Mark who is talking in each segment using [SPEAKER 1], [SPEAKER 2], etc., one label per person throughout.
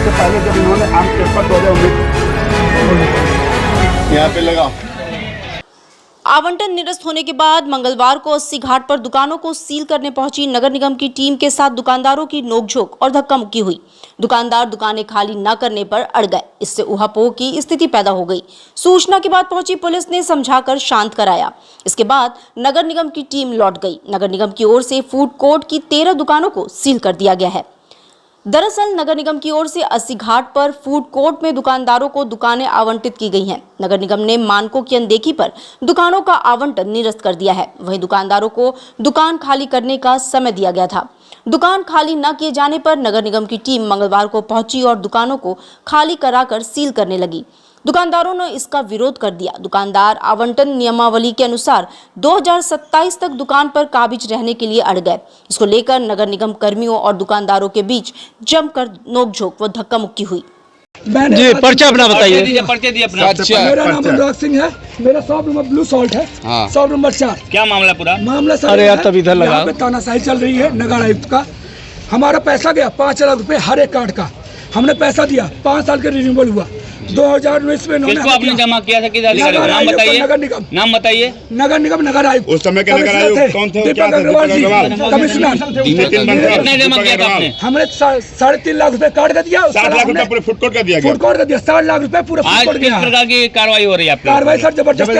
[SPEAKER 1] इससे पहले जब इन्होंने आम पेपर 2019 यहाँ पे लगा।
[SPEAKER 2] आवंटन निरस्त होने के बाद मंगलवार को 80 घाट पर दुकानों को सील करने पहुंची नगर निगम की टीम के साथ दुकानदारों की नोकझोंक और धक्का मुक्की हुई। दुकानदार दुकानें खाली न करने पर अड़ गए। इससे उहापोह की स्थिति पैदा हो गई। सूचना के बाद पहुंची पुलिस ने समझाकर शांत कराया। इसके बाद नगर निगम की टीम लौट गई। नगर निगम की ओर से फूड कोर्ट की 13 दुकानों को सील कर दिया गया है। दरअसल नगर निगम की ओर से 80 घाट पर फूड कोर्ट में दुकानदारों को दुकानें आवंटित की गई हैं। नगर निगम ने मानकों की अनदेखी पर दुकानों का आवंटन निरस्त कर दिया है। वहीं दुकानदारों को दुकान खाली करने का समय दिया गया था। दुकान खाली न किए जाने पर नगर निगम की टीम मंगलवार को पहुंची और दुकानों को खाली कराकर सील करने लगी। दुकानदारों ने इसका विरोध कर दिया। दुकानदार आवंटन नियमावली के अनुसार 2027 तक दुकान पर काबिज रहने के लिए अड़ गए। इसको लेकर नगर निगम कर्मियों और दुकानदारों के बीच जमकर नोकझोंक व धक्का मुक्की हुई।
[SPEAKER 3] जी पर्चा अपना बताइए।
[SPEAKER 4] मेरा नाम अनुराग सिंह है। मेरा शॉप नंबर ब्लू सॉल्ट है। Shop number 4।
[SPEAKER 3] क्या मामला पूरा?
[SPEAKER 4] मामला सर,
[SPEAKER 3] अरे यार तब इधर लगा।
[SPEAKER 4] यहाँ पे तानाशाही चल रही है नगर आयुक्त का। हमारा पैसा गया 5 लाख रुपए हर एक कार्ड का। हमने पैसा दिया, 5 साल के रिन्यूअल हुआ। 2019 में
[SPEAKER 3] किसको आपने जमा किया था? किस अधिकारी को? नाम बताइए।
[SPEAKER 4] नगर निगम।
[SPEAKER 3] नाम बताइए।
[SPEAKER 4] नगर निगम नगर आयुक्त।
[SPEAKER 1] उस समय के नगर आयुक्त कौन थे?
[SPEAKER 4] दीपक अग्रवाल जी कमिश्नर।
[SPEAKER 3] कितने जमा किया था आपने?
[SPEAKER 4] हमने 3.5 लाख रुपए कार्ड का दिया।
[SPEAKER 1] 7 लाख रुपए पूरे फूड कोर्ट का दिया गया।
[SPEAKER 4] फूड कोर्ट का दिया 7 लाख रुपए पूरा फूड
[SPEAKER 3] आज
[SPEAKER 4] कोर्ट
[SPEAKER 3] किस
[SPEAKER 4] गया।
[SPEAKER 3] प्रकार की कार्रवाई हो रही है आपकी?
[SPEAKER 4] कार्रवाई सर जबरदस्ती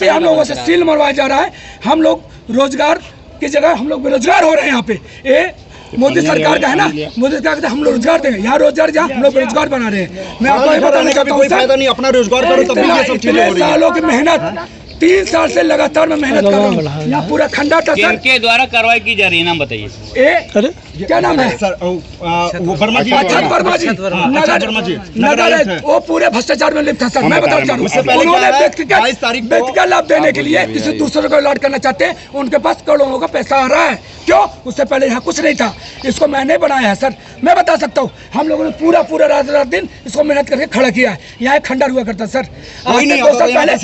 [SPEAKER 4] हम लोगों से सील मरवाया जा रहा है। हम लोग रोजगार की जगह हम लोग बेरोजगार हो रहे हैं। यहाँ पे ये मोदी सरकार का है ना, मोदी सरकार का हम लोग रोजगार देंगे। यहाँ रोजगार जहाँ हम लोग बेरोजगार बना रहे हैं। मैं आपको ये बताने का कोई फायदा नहीं, अपना रोजगार करो तब ये सब चीजें हो रही है। सालों की मेहनत, 3 साल से लगातार मैं मेहनत कर रहा हूँ। यहाँ पूरा खंडा था सर।
[SPEAKER 3] किनके द्वारा कार्रवाई की जा रही है? नाम बताइए।
[SPEAKER 4] क्या नाम है सर? वर्मा जी। वर्मा जी नगर वो पूरे भ्रष्टाचार में लिप्त है सर। मैं बताना चाहूँ उन्होंने व्यक्तिगत लाभ देने के लिए किसी दूसरे को अलर्ट करना चाहते हैं। उनके पास करोड़ों का पैसा आ रहा है। क्यों? उससे पहले यहाँ कुछ नहीं था। इसको मैंने बनाया है सर। मैं बता सकता हूँ हम लोगों ने पूरा रात दिन इसको मेहनत करके खड़ा किया है। यहाँ एक खंडर हुआ करता सर। 2 साल पहले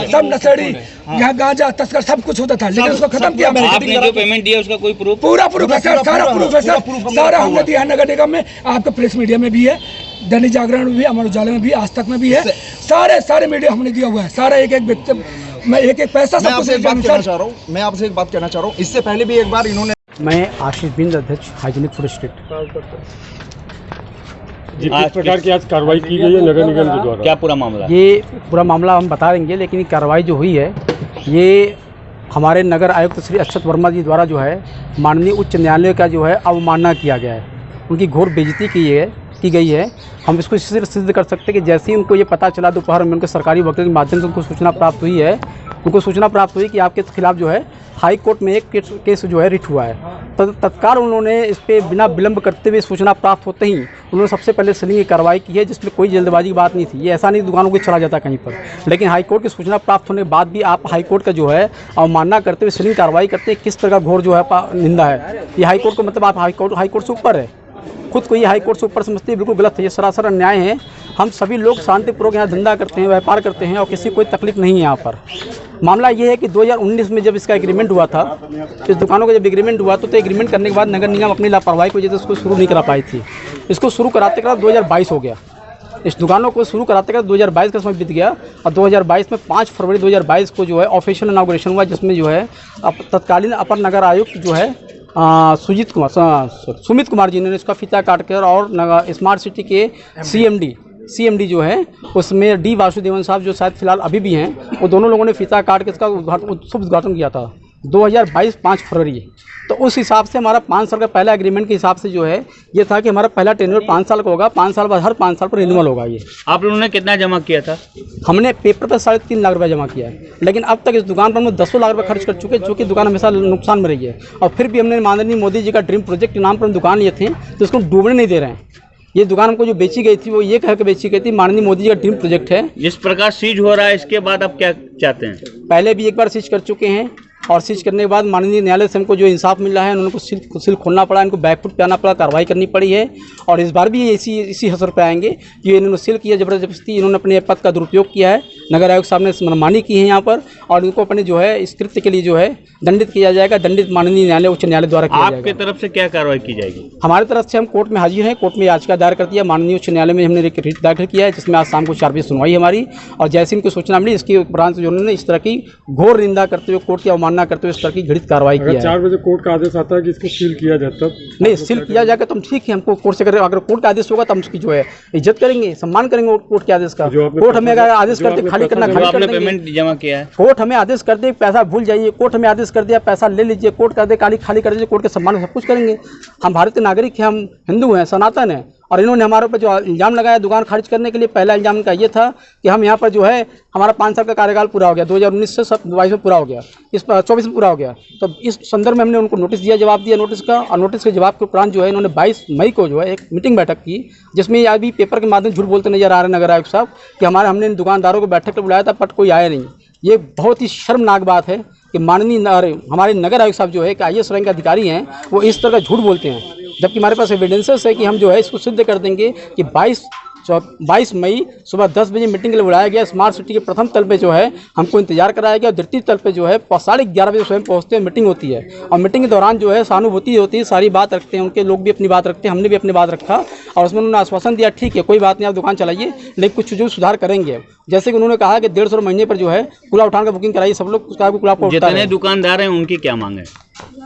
[SPEAKER 4] सब नशेड़ी यहाँ गांजा तस्कर सब कुछ होता था, लेकिन उसको खत्म किया।
[SPEAKER 3] आपने जो पेमेंट दिया उसका कोई प्रूफ?
[SPEAKER 4] पूरा प्रूफ है सर, सारा प्रूफ है सर। सारा हमने दिया है नगर निगम में। आपका प्रेस मीडिया में भी है, दैनिक जागरण में भी, अमर उजाला में भी, आज तक में भी है। सारे मीडिया हमने दिया हुआ है। सारा एक व्यक्ति मैं एक पैसा सब कुछ
[SPEAKER 5] मैं आपसे एक बात कहना चाह रहा हूँ। इससे पहले भी एक बार इन्होंने।
[SPEAKER 6] मैं आशीष बिंद, अध्यक्ष हाइजीनिक फूड स्ट्रीट।
[SPEAKER 7] जी, किस प्रकार की आज कार्रवाई की गई है नगर निगम के द्वारा?
[SPEAKER 3] क्या पूरा मामला?
[SPEAKER 6] ये पूरा मामला हम बता देंगे, लेकिन ये कार्रवाई जो हुई है ये हमारे नगर आयुक्त श्री अक्षत वर्मा जी द्वारा जो है माननीय उच्च न्यायालय का जो है अवमानना किया गया है। उनकी घोर बेइज्जती की गई है। हम इसको सिद्ध कर सकते हैं कि जैसे ही उनको ये पता चला दोपहर में उनके सरकारी वकील के माध्यम से उनको सूचना प्राप्त हुई है। उनको सूचना प्राप्त हुई कि आपके खिलाफ जो है हाई कोर्ट में एक केस जो है रिट हुआ है। तत्काल उन्होंने इस पर बिना विलंब करते हुए सूचना प्राप्त होते ही उन्होंने सबसे पहले सीलिंग की कार्रवाई की है, जिसमें कोई जल्दबाजी की बात नहीं थी। ये ऐसा नहीं दुकानों को चला जाता कहीं पर, लेकिन हाईकोर्ट की सूचना प्राप्त होने के बाद भी आप हाईकोर्ट का जो है अवमानना करते हुए सीलिंग कार्रवाई करते हैं, किस तरह का घोर जो है निंदा है। ये हाईकोर्ट को मतलब आप हाईकोर्ट से ऊपर है, खुद को ये हाईकोर्ट से ऊपर समझते हैं, बिल्कुल गलत है। ये सरासर अन्याय है। हम सभी लोग शांतिपूर्वक यहाँ धंधा करते हैं, व्यापार करते हैं और किसी कोई तकलीफ नहीं है यहाँ पर। मामला ये है कि 2019 में जब इसका एग्रीमेंट हुआ था, इस दुकानों का जब एग्रीमेंट हुआ तो एग्रीमेंट करने के बाद नगर निगम अपनी लापरवाही की वजह से इसको शुरू नहीं करा पाई थी। इसको शुरू कराते कराते 2022 हो गया। इस दुकानों को शुरू कराते कराते 2022 का समय बीत गया और 2022 में 5 फरवरी 2022 को जो है ऑफिशियल इनॉग्रेशन हुआ, जिसमें जो है तत्कालीन अपर नगर आयुक्त जो है सुमित कुमार जी ने इसका फीता काट कर और स्मार्ट सिटी के सीएमडी जो है उसमें डी वासुदेवन साहब जो शायद फिलहाल अभी भी हैं, वो दोनों लोगों ने फीता काट के इसका उद्घाटन किया था 2022 5 फरवरी। तो उस हिसाब से हमारा 5 साल का पहला एग्रीमेंट के हिसाब से जो है ये था कि हमारा पहला टेन्योर 5 साल का होगा, 5 साल बाद हर 5 साल पर रिन्यूअल होगा। ये
[SPEAKER 3] आप लोगों ने कितना जमा किया था?
[SPEAKER 6] हमने पेपर पर 3.5 लाख रुपये जमा किया है, लेकिन अब तक इस दुकान पर हम 10 लाख रुपये खर्च कर चुके हैं, जो कि दुकान हमेशा नुकसान में रही है। और फिर भी हमने माननीय मोदी जी का ड्रीम प्रोजेक्ट के नाम पर हम दुकान लिए थे, तो इसको डूबने नहीं दे रहे हैं। ये दुकान हमको जो बेची गई थी वो ये कह के बेची गई थी माननीय मोदी जी का ड्रीम प्रोजेक्ट है।
[SPEAKER 3] जिस प्रकार सीज हो रहा है इसके बाद आप क्या चाहते हैं?
[SPEAKER 6] पहले भी एक बार सीज कर चुके हैं, और सीज करने के बाद माननीय न्यायालय से हमको जो इंसाफ मिल रहा है, उनको सील खोलना पड़ा, इनको बैकफुट पे आना पड़ा, कार्रवाई करनी पड़ी है। और इस बार भी इसी हसर पे आएंगे कि इन्होंने सील किया जबरदस्ती, इन्होंने अपने पद का दुरुपयोग किया है, नगर आयोग साहब ने मनमानी की है यहाँ पर, और इनको अपने जो है इस कृत्य के लिए जो है दंडित किया जाएगा, दंडित माननीय न्यायालय उच्च न्यायालय द्वारा किया जाएगा।
[SPEAKER 3] आपके तरफ से क्या कार्रवाई की जाएगी?
[SPEAKER 6] हमारी तरफ से हम कोर्ट में हाजिर हैं, कोर्ट में याचिका दायर कर दिया, माननीय उच्च न्यायालय में हमने एक रिट दाखिल किया है, जिसमें आज शाम को 4 बजे सुनवाई हमारी। और जैसे इनको सूचना मिली, इसके उपरांत जो उन्होंने इस तरह की घोर निंदा करते हुए, कोर्ट की अवमानना करते हुए इस तरह की घृणित कार्रवाई की है।
[SPEAKER 7] 4 बजे कोर्ट का आदेश आता है कि इसको सील किया जाए, तब
[SPEAKER 6] नहीं सील किया जाएगा तो हम ठीक है, हमको कोर्ट से अगर कोर्ट का आदेश होगा तो हम उसकी जो है इज्जत करेंगे, सम्मान करेंगे कोर्ट के आदेश का। कोर्ट हमें अगर आदेश करते खाली करना,
[SPEAKER 3] आपने पेमेंट जमा किया है,
[SPEAKER 6] कोर्ट हमें आदेश कर दे पैसा भूल जाइए, कोर्ट हमें आदेश कर दिया पैसा ले लीजिए, कोर्ट कर दे खाली कर दीजिए, कोर्ट के सम्मान में सब कुछ करेंगे। हम भारतीय नागरिक हैं, हम हिंदू हैं, सनातन हैं। और इन्होंने हमारे ऊपर जो इल्ज़ाम लगाया दुकान खारिज करने के लिए, पहला इल्ज़ाम इनका ये था कि हम यहाँ पर जो है हमारा 5 साल का कार्यकाल पूरा हो गया, 2019 से 22 में पूरा हो गया, इस 24 में पूरा हो गया। तो इस संदर्भ में हमने उनको नोटिस दिया, जवाब दिया नोटिस का, और नोटिस के जवाब के उपरांत जो है इन्होंने 22 मई को जो है एक मीटिंग बैठक की, जिसमें अभी पेपर के माध्यम झूठ बोलते नजर आ रहे हैं नगर आयुक्त साहब कि हमने इन दुकानदारों को बैठक पर बुलाया था, बट कोई आया नहीं। ये बहुत ही शर्मनाक बात है कि माननीय हमारे नगर आयुक्त साहब जो है कि IAS रैंक के अधिकारी हैं, वो इस तरह का झूठ बोलते हैं, जबकि हमारे पास एविडेंसेस है कि हम जो है इसको सिद्ध कर देंगे कि 22 मई सुबह 10 बजे मीटिंग के लिए बुलाया गया। स्मार्ट सिटी के प्रथम तल पे जो है हमको इंतजार कराया गया, और द्वितीय तल पे जो है 11:30 बजे स्वयं पहुंचते हैं, मीटिंग होती है, और मीटिंग के दौरान जो है सहानुभूति होती है, सारी बात रखते हैं, उनके लोग भी अपनी बात रखते हैं, हमने भी अपनी बात रखा, और उसमें उन्होंने आश्वासन दिया ठीक है कोई बात नहीं आप दुकान चलाइए, लेकिन कुछ जो सुधार करेंगे। जैसे कि उन्होंने कहा कि 150 महीने पर जो है कूड़ा उठाने का बुकिंग कराइए, सब लोग कूड़ा को
[SPEAKER 3] जितने दुकानदार हैं उनकी क्या मांग है?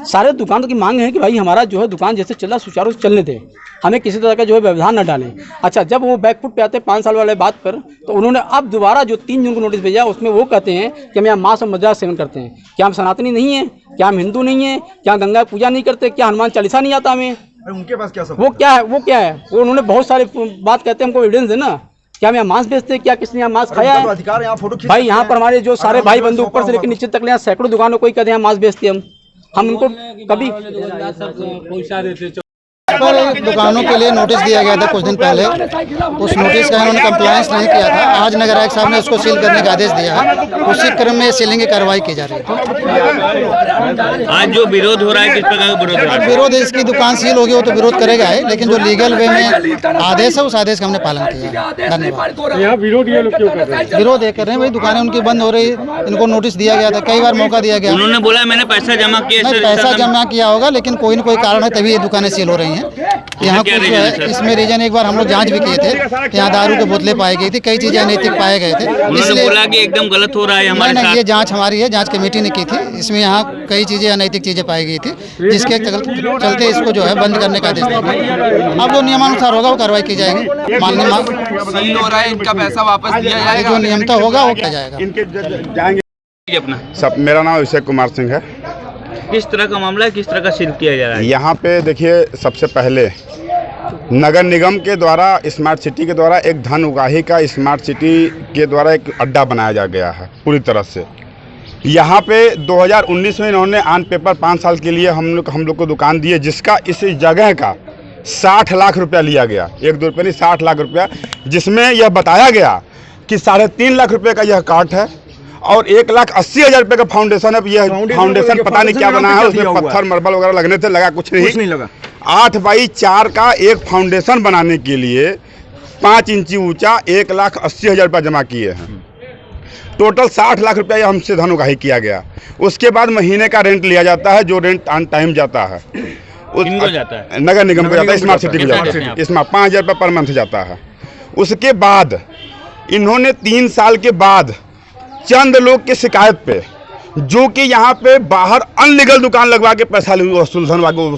[SPEAKER 6] सारे दुकानों की मांग है कि भाई हमारा जो है दुकान जैसे चल रहा सुचारू से चलने दें, हमें किसी तरह का जो है व्यवधान न डालें। अच्छा, जब वो बैकफुट पे आते हैं 5 साल वाले बात पर, तो उन्होंने अब दोबारा जो 3 जून को नोटिस भेजा, उसमें वो कहते हैं कि हम यहाँ मांस और मदिरा सेवन करते हैं। क्या हम सनातनी नहीं हैं? क्या हम हिंदू नहीं हैं? क्या गंगा पूजा नहीं करते? क्या हनुमान चालीसा नहीं आता हमें?
[SPEAKER 5] उनके पास क्या सब
[SPEAKER 6] वो क्या है वो उन्होंने बहुत सारे बात कहते हैं, हमको एविडेंस है ना। क्या हम यहाँ मांस बेचते हैं? क्या किसने यहाँ मांस खाया है?
[SPEAKER 5] अधिकार यहाँ फोटो
[SPEAKER 6] भाई यहाँ पर हमारे जो सारे भाई बंधु ऊपर से लेकर नीचे तक यहाँ सैकड़ों दुकानों कोई कहते हैं मांस बेचते हैं, हम उनको कभी
[SPEAKER 8] पर दुकानों के लिए नोटिस दिया गया था कुछ दिन पहले, उस नोटिस का इन्होंने कंप्लायंस नहीं किया था। आज नगर आयुक्त साहब ने उसको सील करने का आदेश दिया है, उसी क्रम में सीलिंग की कार्रवाई की जा रही है।
[SPEAKER 3] आज जो विरोध हो रहा है, किस प्रकार का विरोध हो रहा है?
[SPEAKER 8] विरोध इसकी दुकान सील होगी वो तो विरोध करेगा है, लेकिन जो लीगल वे में आदेश है उस आदेश का हमने पालन किया है। धन्यवाद।
[SPEAKER 7] यहाँ विरोध ये लोग क्यों कर रहे हैं?
[SPEAKER 8] विरोध ये कर रहे हैं भाई दुकानें उनकी बंद हो रही, इनको नोटिस दिया गया था, कई बार मौका दिया गया,
[SPEAKER 3] उन्होंने बोला मैंने पैसा जमा किया,
[SPEAKER 8] नहीं पैसा जमा किया होगा, लेकिन कोई न कोई कारण है तभी ये दुकानें सील हो रही हैं। यहाँ कुछ है इसमें रीजन, एक बार हम लोग जांच भी किए थे, यहाँ दारू के बोतलें पाई गई थी, कई चीजें अनैतिक पाए गए थे,
[SPEAKER 3] इसलिए बोला कि एकदम गलत हो रहा है हमारे साथ।
[SPEAKER 8] ये जांच हमारी है, जांच कमेटी ने की थी, इसमें यहाँ कई चीजें अनैतिक चीजें पाई गई थी, जिसके चलते इसको जो है बंद करने का आदेश दिया गया। अब जो नियमानुसार होगा वो कार्रवाई की जाएगी, माननीय
[SPEAKER 5] हो रहा है, इनका पैसा वापस दिया जाएगा,
[SPEAKER 8] जो नियमता होगा वो किया जाएगा।
[SPEAKER 3] अपना
[SPEAKER 1] सब मेरा नाम अभिषेक कुमार सिंह है।
[SPEAKER 3] किस तरह का मामला है, किस तरह का सील किया जा रहा है?
[SPEAKER 1] यहाँ पे देखिए, सबसे पहले नगर निगम के द्वारा स्मार्ट सिटी के द्वारा एक धन उगाही का स्मार्ट सिटी के द्वारा एक अड्डा बनाया जा गया है पूरी तरह से। यहाँ पे 2019 में इन्होंने ऑन पेपर 5 साल के लिए हम लोग को दुकान दी है, जिसका इस जगह का 60 लाख रुपया लिया गया, 1-2 रुपये नहीं 60 लाख रुपया, जिसमें यह बताया गया कि 3.5 लाख रुपये का यह काट है और 1,80,000 रुपये का फाउंडेशन है। यह फाउंडेशन पता नहीं क्या बना है, उसमें पत्थर मार्बल वगैरह लगने थे, लगा कुछ नहीं लगा। 8x4 का एक फाउंडेशन बनाने के लिए 5 इंची ऊंचा 1,80,000 रुपये जमा किए हैं। टोटल 60 लाख रुपया हमसे धन उगाही किया गया। उसके बाद महीने का रेंट लिया जाता है, जो रेंट ऑन टाइम जाता है,
[SPEAKER 3] जाता है?
[SPEAKER 1] नगर निगम को जाता है, स्मार्ट सिटी को जाता है, इसमें 5,000 रुपये पर मंथ जाता है। उसके बाद इन्होंने 3 साल के बाद चंद लोग की शिकायत पे, जो कि यहाँ पे बाहर अनलीगल दुकान लगवा के पैसा वसूल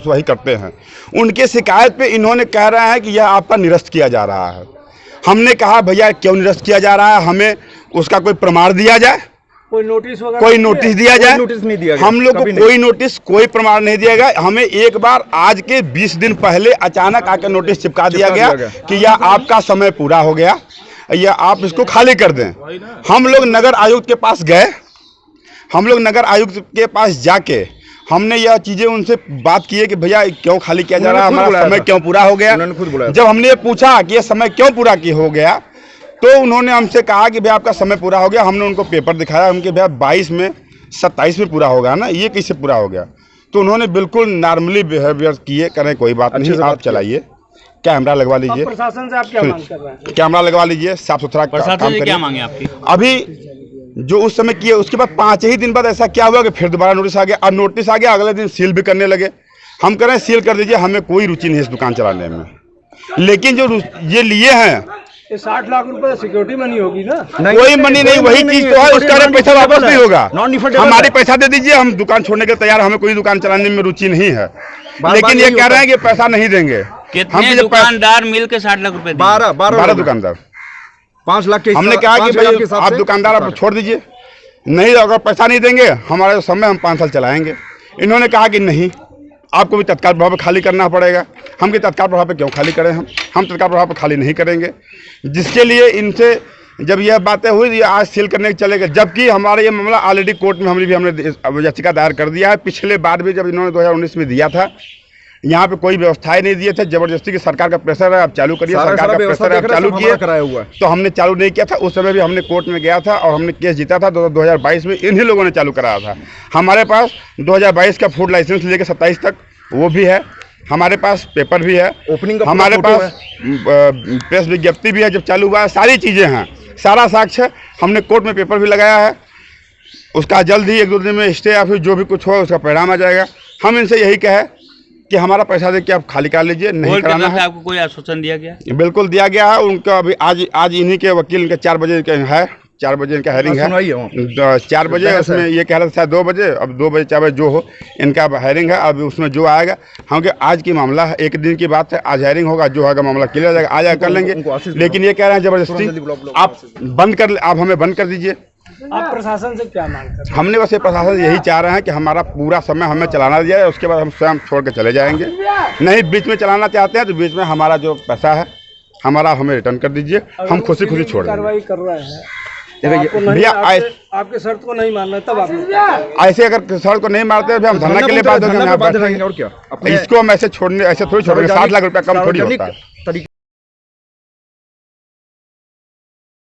[SPEAKER 1] वही करते हैं, उनके शिकायत पे इन्होंने कह रहे हैं कि यह आपका निरस्त किया जा रहा है। हमने कहा भैया क्यों निरस्त किया जा रहा है, हमें उसका कोई प्रमाण दिया जाए, कोई नोटिस दिया जाए।
[SPEAKER 5] नोटिस नहीं दिया गया,
[SPEAKER 1] हम लोग को कोई नोटिस कोई प्रमाण नहीं दिया गया। हमें एक बार आज के 20 दिन पहले अचानक आकर नोटिस चिपका दिया गया कि यह आपका समय पूरा हो गया, या आप इसको खाली कर दें। हम लोग नगर आयुक्त के पास गए, हम लोग नगर आयुक्त के पास जाके हमने यह चीज़ें उनसे बात की है कि भैया क्यों खाली किया जा रहा है, हमारा समय क्यों पूरा हो गया। जब हमने ये पूछा कि यह समय क्यों पूरा हो गया, तो उन्होंने हमसे कहा कि भैया आपका समय पूरा हो गया। हमने उनको पेपर दिखाया, उनके भैया 22 में 27 में पूरा होगा ना, ये कैसे पूरा हो गया? तो उन्होंने बिल्कुल नॉर्मली बिहेवियर किए, करें कोई बात नहीं, आप चलाइए, कैमरा लगवा लीजिए।
[SPEAKER 6] प्रशासन से आप क्या मांग कर रहे हैं?
[SPEAKER 1] कैमरा लगवा लीजिए, साफ सुथरा काम
[SPEAKER 3] प्रशासन से क्या
[SPEAKER 1] करिए।
[SPEAKER 3] मांगे आपकी?
[SPEAKER 1] अभी जो उस समय किए, उसके बाद 5 ही दिन बाद ऐसा क्या हुआ कि फिर दोबारा नोटिस आ गया, और नोटिस आ गया, अगले दिन सील भी करने लगे। हम कह रहे हैं सील कर दीजिए, हमें कोई रुचि नहीं है इस दुकान चलाने में, लेकिन जो ये लिए हैं
[SPEAKER 6] 60 लाख रुपए सिक्योरिटी मनी होगी ना?
[SPEAKER 1] कोई मनी नहीं, वही चीज तो है, उसका पैसा वापस नहीं होगा। हमारे पैसा दे दीजिए, हम दुकान छोड़ने के तैयार, हमें कोई दुकान चलाने में रुचि नहीं है, लेकिन ये कह रहे हैं कि पैसा नहीं देंगे।
[SPEAKER 3] कितने दुकानदार मिल के 60 लाख रुपए?
[SPEAKER 1] 12 दुकानदार।
[SPEAKER 5] 5 लाख के
[SPEAKER 1] हमने कहा कि भाई आप दुकानदार आप छोड़ दीजिए, नहीं अगर पैसा नहीं देंगे हमारे समय हम 5 साल चलाएंगे। इन्होंने कहा कि नहीं, आपको भी तत्काल प्रभाव पर खाली करना पड़ेगा। हम कि तत्काल प्रभाव पर क्यों खाली करें, हम तत्काल प्रभाव पर खाली नहीं करेंगे, जिसके लिए इनसे जब यह बातें हुई, ये आज सील करने के चले गए, जबकि हमारा ये मामला ऑलरेडी कोर्ट में हमने याचिका दायर कर दिया है। पिछले बार भी जब इन्होंने 2019 में दिया था, यहाँ पे कोई व्यवस्थाएं नहीं दिए थे, जबरदस्ती की सरकार का प्रेशर है, आप चालू करिए, सरकार का प्रेशर है, आप चालू किए, तो हमने चालू नहीं किया था। उस समय भी हमने कोर्ट में गया था और हमने केस जीता था। 2022 में इन्हीं लोगों ने चालू कराया था। हमारे पास 2022 का फूड लाइसेंस लेके 27 तक वो भी है, हमारे पास पेपर भी है, ओपनिंग हमारे पास प्रेस विज्ञप्ति भी है जब चालू हुआ है, सारी चीज़ें हैं, सारा साक्ष्य हमने कोर्ट में पेपर भी लगाया है। उसका जल्द ही 1-2 दिन में स्टे या फिर जो भी कुछ हो उसका परिणाम आ जाएगा। हम इनसे यही कहे कि हमारा पैसा दे के आप खाली कर लीजिए, नहीं कराना है।
[SPEAKER 3] आपको कोई आश्वासन दिया गया?
[SPEAKER 1] बिल्कुल दिया गया है। उनका अभी आज इन्हीं के वकील इनके 4 बजे है, 4 बजे इनका हेयरिंग है, 4 बजे। उसमें ये कह रहे थे शायद 2 बजे, अब 2 बजे 4 बजे जो हो, इनका हेयरिंग है। अब उसमें जो आएगा, हम आज की मामला है, 1 दिन की बात है, आज हेयरिंग होगा, जो होगा मामला क्लियर हो जाएगा, आ जाएगा कर लेंगे। लेकिन ये कह रहे हैं जबरदस्ती आप हमें बंद कर दीजिए।
[SPEAKER 6] आप प्रशासन से क्या मांग कर?
[SPEAKER 1] हमने बस ये प्रशासन से यही चाह रहे हैं कि हमारा पूरा समय हमें चलाना दिया है, उसके बाद हम स्वयं छोड़ के चले जाएंगे। नहीं बीच में चलाना चाहते हैं तो बीच में हमारा जो पैसा है हमारा हमें रिटर्न कर दीजिए, हम खुशी खुशी छोड़ देंगे।
[SPEAKER 6] कार्रवाई कर रहे हैं भैया, आपके शर्त को नहीं मानना तब आप
[SPEAKER 1] ऐसे अगर शर्त को नहीं मारते तो हम धरना के लिए बात होंगे, और क्या इसको हम ऐसे छोड़ने, ऐसे थोड़ी छोड़ेंगे। 60 लाख रुपया कम थोड़ी होता है।